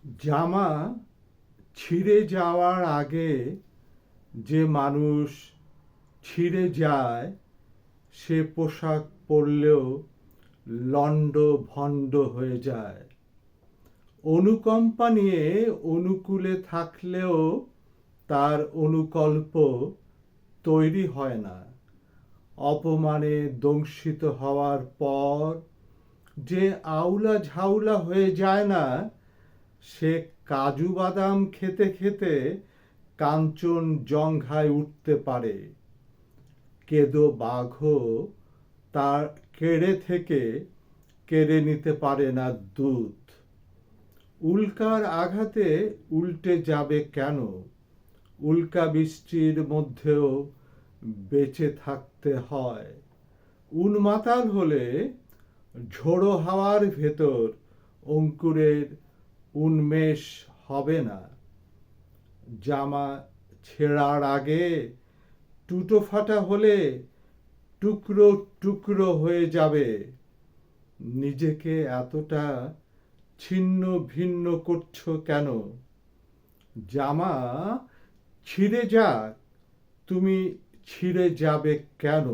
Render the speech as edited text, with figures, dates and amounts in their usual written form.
জামা ছিঁড়ে যাওয়ার আগে যে মানুষ ছিঁড়ে যায় সে পোশাক পরলেও লণ্ডভণ্ড হয়ে যায়। অনুকম্পা নিয়ে অনুকূলে থাকলেও তার অনুকল্প তৈরি হয় না। অপমানে দংশিত হওয়ার পর যে আউলা ঝাউলা হয়ে যায় না, সে কাজু বাদাম খেতে খেতে কাঞ্চন জঙ্ঘায় উঠতে পারে। কেদো বাঘও তার কেড়ে থেকে কেড়ে নিতে পারে না দুধ। উল্কার আঘাতে উল্টে যাবে কেন? উল্কা বৃষ্টির মধ্যেও বেঁচে থাকতে হয়। উন্মাতাল হলে ঝোড়ো হাওয়ার ভেতর অঙ্কুরের উন্মেষ হবে না। জামা ছেঁড়ার আগে টুটো ফাটা হলে টুকরো টুকরো হয়ে যাবে। নিজেকে এতটা ছিন্ন ভিন্ন করছো কেন? জামা ছিঁড়ে যাক, তুমি ছিঁড়ে যাবে কেন?